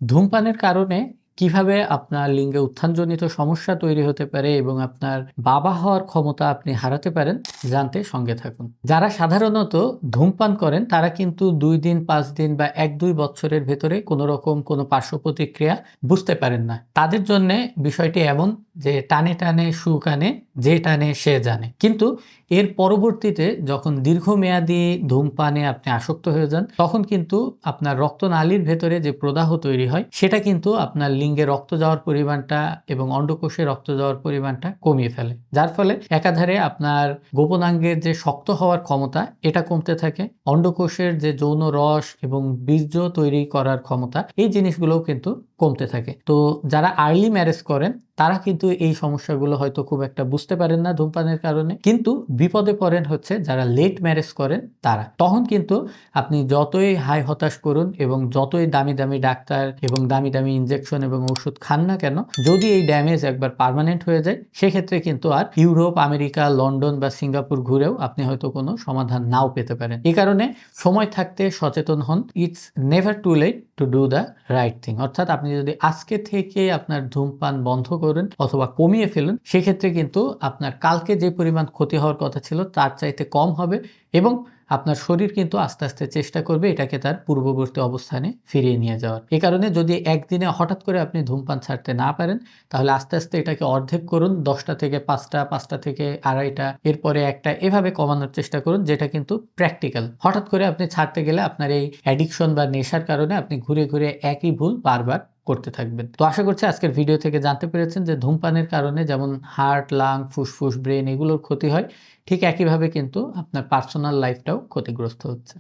ধূমপানের কারণে কিভাবে আপনার লিঙ্গে উত্থানজনিত সমস্যা তৈরি হতে পারে এবং আপনার বাবা হওয়ার ক্ষমতা আপনি হারাতে পারেন জানতে সঙ্গে থাকুন। যারা সাধারণত ধূমপান করেন তারা কিন্তু ২ দিন, ৫ দিন বা ১-২ বছরের ভেতরে কোনো রকম কোনো পার্শ্ব প্রতিক্রিয়া বুঝতে পারেন না। তাদের জন্যে বিষয়টি এমন যে টানে, টানে সুখ আনে, যে টানে সে জানে। কিন্তু এর পরবর্তীতে যখন দীর্ঘমেয়াদী ধূমপানে আপনি আসক্ত হয়ে যান, তখন কিন্তু আপনার রক্তনালীর ভেতরে যে প্রদাহ তৈরি হয়, সেটা কিন্তু আপনার লিঙ্গে রক্ত যাওয়ার পরিমাণটা এবং অন্ডকোষে রক্ত যাওয়ার পরিমাণটা কমিয়ে ফেলে। যার ফলে একাধারে আপনার গোপনাঙ্গের যে শক্ত হওয়ার ক্ষমতা, এটা কমতে থাকে। অন্ডকোষের যে যৌন রস এবং বীর্য তৈরি করার ক্ষমতা, এই জিনিসগুলোও কিন্তু কমতে থাকে। তো যারা আর্লি ম্যারেজ করেন, তারা কিন্তু এই সমস্যাগুলো হয়তো খুব একটা বুঝতে পারেন না ধূমপানের কারণে। কিন্তু বিপদে পড়েন হচ্ছে যারা লেট ম্যারেজ করেন তারা। তখন কিন্তু আপনি যতই হায় হতাশ করুন এবং যতই দামি, দামি ডাক্তার এবং দামি, দামি ইনজেকশন এবং ওষুধ খান না কেন, যদি এই ড্যামেজ একবার পার্মানেন্ট হয়ে যায়, সেক্ষেত্রে কিন্তু আর ইউরোপ, আমেরিকা, লন্ডন বা সিঙ্গাপুর ঘুরেও আপনি হয়তো কোনো সমাধান নাও পেতে পারেন। এই কারণে সময় থাকতে সচেতন হন। It's never too late to do the right thing. অর্থাৎ আপনি যদি আজকে থেকে আপনার ধূমপান বন্ধ করেন অথবা কমিয়ে ফেলুন, সেক্ষেত্রে কিন্তু আপনার কালকে যে পরিমাণ ক্ষতি হওয়ার কথা ছিল তার চাইতে কম হবে এবং আপনার শরীর কিন্তু আস্তে, আস্তে চেষ্টা করবে এটাকে তার পূর্ববর্তী অবস্থানে ফিরিয়ে নিয়ে যাওয়ার। এ কারণে যদি একদিনে হঠাৎ করে আপনি ধূমপান ছাড়তে না পারেন, তাহলে আস্তে, আস্তে এটাকে অর্ধেক করুন। ১০ টা থেকে ৫ টা, ৫ টা থেকে ২.৫ টা, এরপরে ১ টা, এভাবে কমানোর চেষ্টা করুন, যেটা কিন্তু প্র্যাকটিক্যাল। হঠাৎ করে আপনি ছাড়তে গেলে আপনার এই অ্যাডিকশন বা নেশার কারণে আপনি ঘুরে, ঘুরে একই ভুল বারবার করতে থাকবেন। তো আশা করছি আজকের ভিডিও থেকে জানতে পেরেছেন যে ধূমপানের কারণে যেমন হার্ট, লাং, ফুসফুস, ব্রেন এগুলোর ক্ষতি হয়, ঠিক একইভাবে কিন্তু আপনার পার্সোনাল লাইফটাও ক্ষতিগ্রস্ত হচ্ছে।